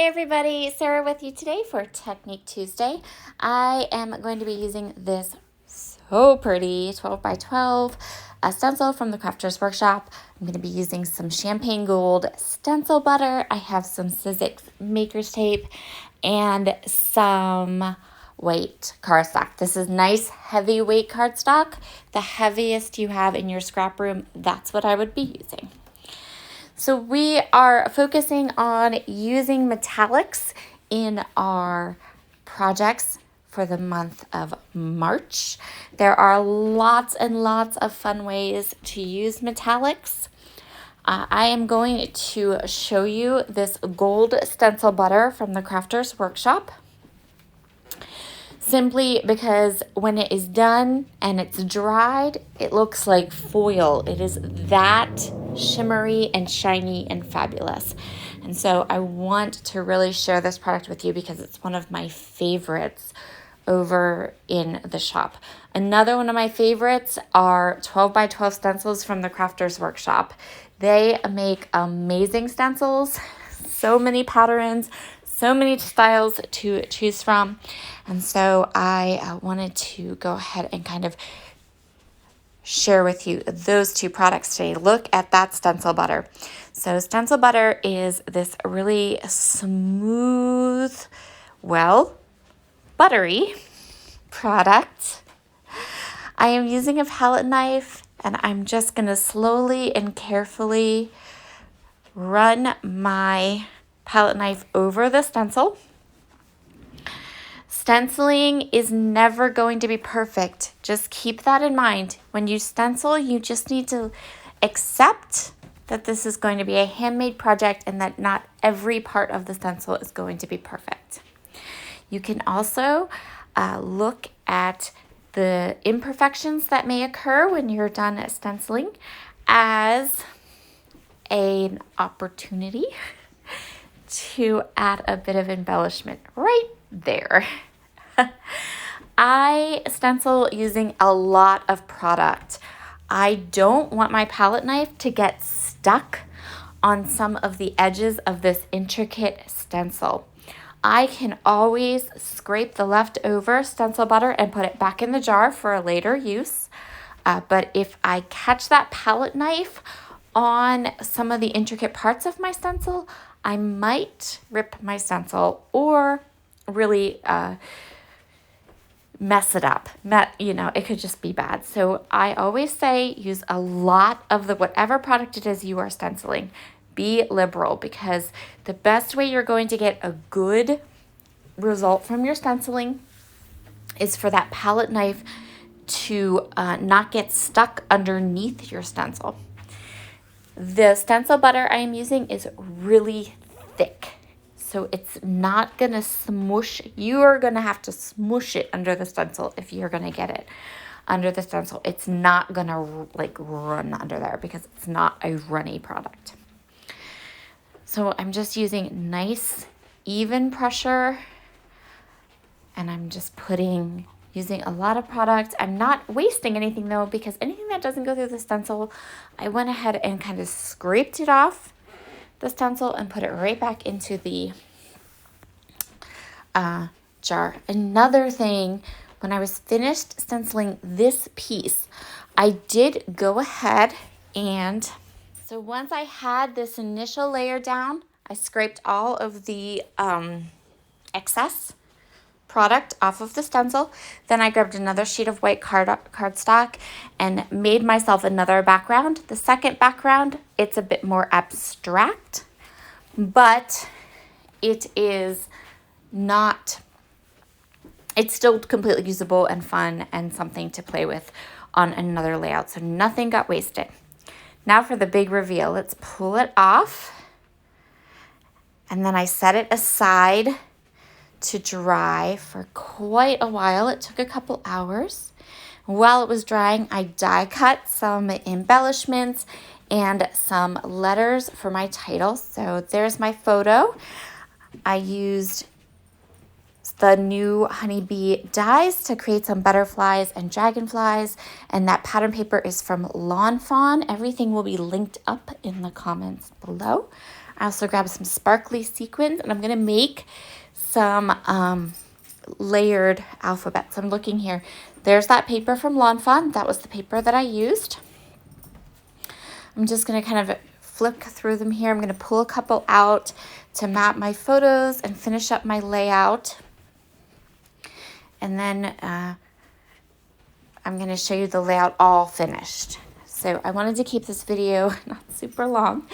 Hey everybody, Sarah with you today for Technique Tuesday. I am going to be using this so pretty 12 by 12 stencil from the Crafters Workshop. I'm going to be using some champagne gold stencil butter. I have some Sizzix maker's tape and some weight cardstock. This is nice heavyweight cardstock. The heaviest you have in your scrap room, that's what I would be using. So we are focusing on using metallics in our projects for the month of March. There are lots and lots of fun ways to use metallics. I am going to show you this gold stencil butter from the Crafters Workshop. Simply because when it is done and it's dried, it looks like foil. It is that shimmery and shiny and fabulous. And so I want to really share this product with you because it's one of my favorites over in the shop. Another one of my favorites are 12 by 12 stencils from the Crafters Workshop. They make amazing stencils, so many patterns, so many styles to choose from. And so I wanted to go ahead and kind of share with you those two products today. Look at that stencil butter. So stencil butter is this really smooth, well, buttery product. I am using a palette knife and I'm just going to slowly and carefully run my palette knife over the stencil. Stenciling is never going to be perfect. Just keep that in mind. When you stencil, you just need to accept that this is going to be a handmade project and that not every part of the stencil is going to be perfect. You can also look at the imperfections that may occur when you're done stenciling as an opportunity to add a bit of embellishment right there. I stencil using a lot of product. I don't want my palette knife to get stuck on some of the edges of this intricate stencil. I can always scrape the leftover stencil butter and put it back in the jar for a later use. But if I catch that palette knife on some of the intricate parts of my stencil, I might rip my stencil or really mess it up. It could just be bad. So I always say use a lot of the whatever product it is you are stenciling. Be liberal, because the best way you're going to get a good result from your stenciling is for that palette knife to not get stuck underneath your stencil. The stencil butter I am using is really thick, so it's not going to smush. You are going to have to smush it under the stencil if you're going to get it under the stencil. It's not going to run under there because it's not a runny product. So I'm just using nice, even pressure, and I'm just using a lot of product. I'm not wasting anything though, because anything that doesn't go through the stencil, I went ahead and kind of scraped it off the stencil and put it right back into the jar. Another thing, when I was finished stenciling this piece, I did go ahead and, so once I had this initial layer down, I scraped all of the excess product off of the stencil. Then I grabbed another sheet of white cardstock and made myself another background. The second background, it's a bit more abstract, but it is not, it's still completely usable and fun and something to play with on another layout. So nothing got wasted. Now for the big reveal, let's pull it off. And then I set it aside to dry for quite a while. It took a couple hours. While it was drying, I die cut some embellishments and some letters for my title. So there's my photo. I used the new honeybee dies to create some butterflies and dragonflies. And that pattern paper is from Lawn Fawn. Everything will be linked up in the comments below. I also grabbed some sparkly sequins, and I'm going to make some layered alphabets. I'm looking here. There's that paper from Lawn Fawn. That was the paper that I used. I'm just going to kind of flick through them here. I'm going to pull a couple out to map my photos and finish up my layout. And then I'm going to show you the layout all finished. So I wanted to keep this video not super long.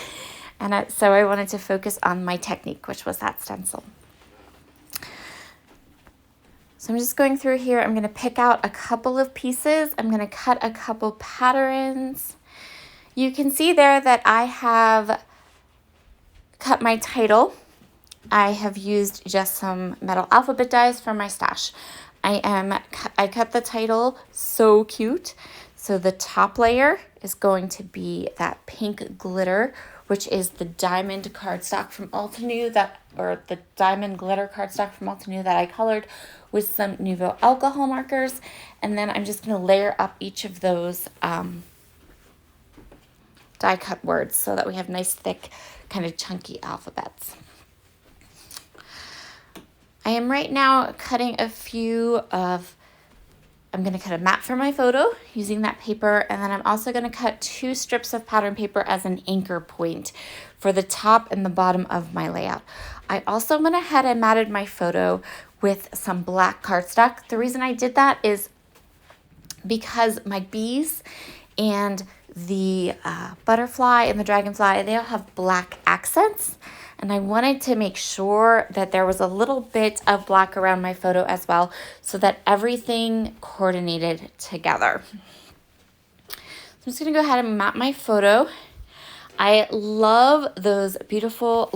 And so I wanted to focus on my technique, which was that stencil. So I'm just going through here. I'm going to pick out a couple of pieces. I'm going to cut a couple patterns. You can see there that I have cut my title. I have used just some metal alphabet dies from my stash. I cut the title So Cute. So the top layer is going to be that pink glitter, which is the diamond cardstock from Altenew the diamond glitter cardstock from Altenew that I colored with some Nuvo alcohol markers. And then I'm just going to layer up each of those die cut words so that we have nice, thick, kind of chunky alphabets. I am right now cutting I'm going to cut a map for my photo using that paper, and then I'm also going to cut 2 strips of pattern paper as an anchor point for the top and the bottom of my layout. I also went ahead and matted my photo with some black cardstock. The reason I did that is because my bees and the butterfly and the dragonfly, they all have black accents. And I wanted to make sure that there was a little bit of black around my photo as well, so that everything coordinated together. So I'm just going to go ahead and map my photo. I love those beautiful,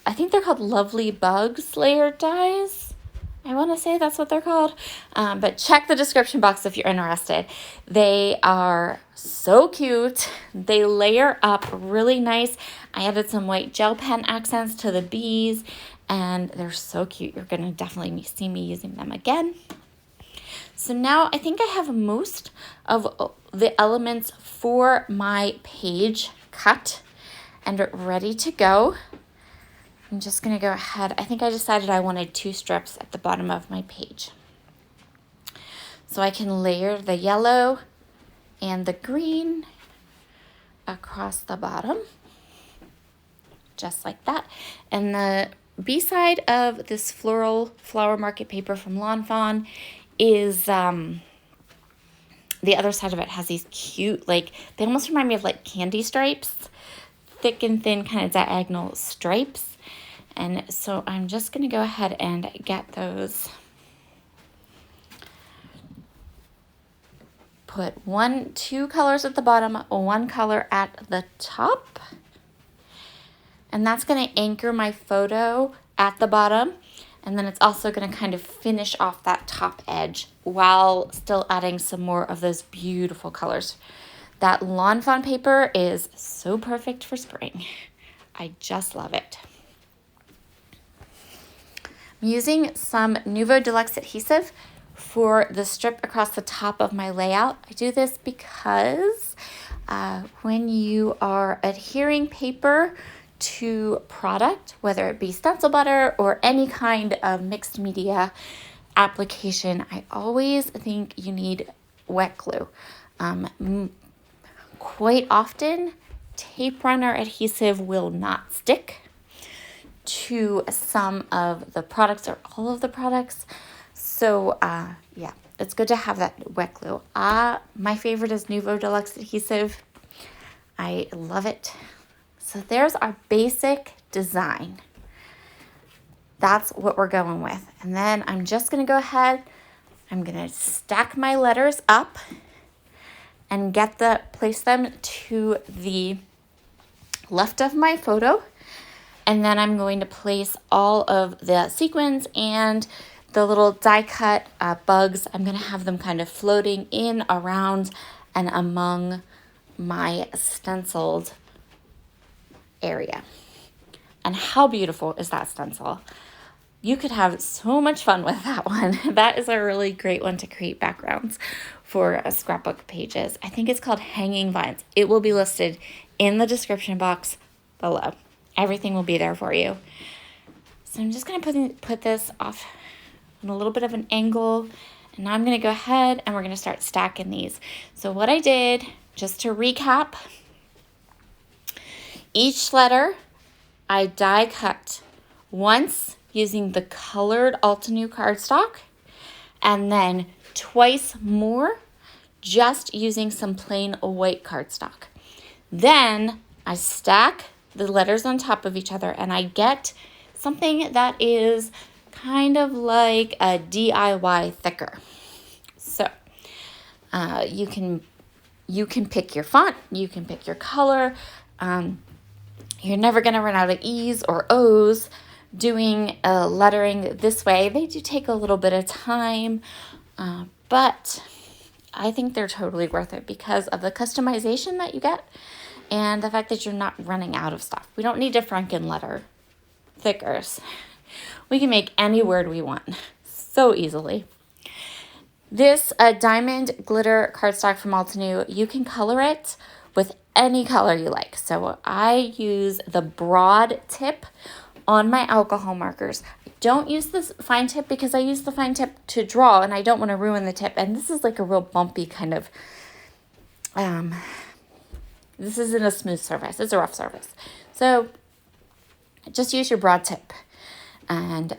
I think they're called Lovely Bugs layered dies. I want to say that's what they're called, but check the description box if you're interested. They are so cute. They layer up really nice. I added some white gel pen accents to the bees, and they're so cute. You're going to definitely see me using them again. So now I think I have most of the elements for my page cut and ready to go. I'm just going to go ahead. I think I decided I wanted 2 strips at the bottom of my page. So I can layer the yellow and the green across the bottom, just like that. And the B-side of this floral flower market paper from Lawn Fawn is, the other side of it has these cute, they almost remind me of candy stripes, thick and thin kind of diagonal stripes. And so I'm just going to go ahead and get those. Put 2 colors at the bottom, 1 color at the top. And that's going to anchor my photo at the bottom. And then it's also going to kind of finish off that top edge while still adding some more of those beautiful colors. That Lawn Fawn paper is so perfect for spring. I just love it. I'm using some Nuvo Deluxe adhesive for the strip across the top of my layout. I do this because when you are adhering paper to product, whether it be Stencil Butter or any kind of mixed media application, I always think you need wet glue. Quite often, tape runner adhesive will not stick to some of the products or all of the products. So yeah, it's good to have that wet glue. My favorite is Nuvo Deluxe adhesive. I love it. So there's our basic design. That's what we're going with. And then I'm just going to go ahead, I'm going to stack my letters up and place them to the left of my photo. And then I'm going to place all of the sequins and the little die cut bugs. I'm going to have them kind of floating in, around, and among my stenciled area. And how beautiful is that stencil? you could have so much fun with that one. That is a really great one to create backgrounds for a scrapbook pages. I think it's called Hanging Vines. It will be listed in the description box below. Everything will be there for you. So I'm just going to put this off on a little bit of an angle. And now I'm going to go ahead and we're going to start stacking these. So what I did, just to recap, each letter I die cut once using the colored Altenew cardstock, and then twice more just using some plain white cardstock. Then I stack the letters on top of each other and I get something that is kind of like a DIY thicker. So you can pick your font, you can pick your color. You're never going to run out of E's or O's doing lettering this way. They do take a little bit of time, but I think they're totally worth it because of the customization that you get and the fact that you're not running out of stuff. We don't need to Franken letter thickers. We can make any word we want so easily. This diamond glitter cardstock from Altenew, you can color it with any color you like. So I use the broad tip on my alcohol markers. I don't use this fine tip because I use the fine tip to draw and I don't want to ruin the tip. And this is like a real bumpy kind of, this isn't a smooth surface. It's a rough surface. So just use your broad tip. And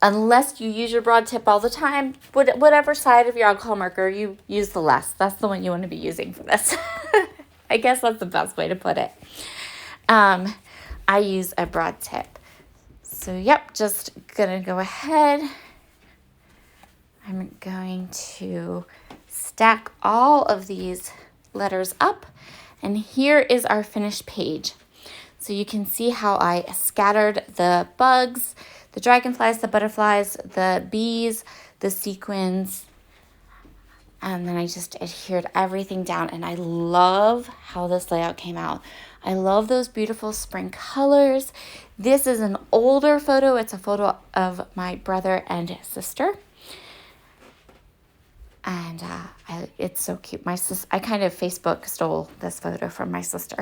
unless you use your broad tip all the time, whatever side of your alcohol marker you use the less. That's the one you want to be using for this. I guess that's the best way to put it. I use a broad tip. So yep, just gonna go ahead. I'm going to stack all of these letters up. And here is our finished page. So you can see how I scattered the bugs, the dragonflies, the butterflies, the bees, the sequins, and then I just adhered everything down. And I love how this layout came out. I love those beautiful spring colors. This is an older photo. It's a photo of my brother and sister. And it's so cute. I kind of Facebook stole this photo from my sister.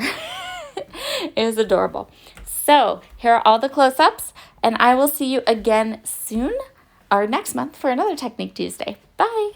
It was adorable. So here are all the close-ups, and I will see you again soon or next month for another Technique Tuesday. Bye.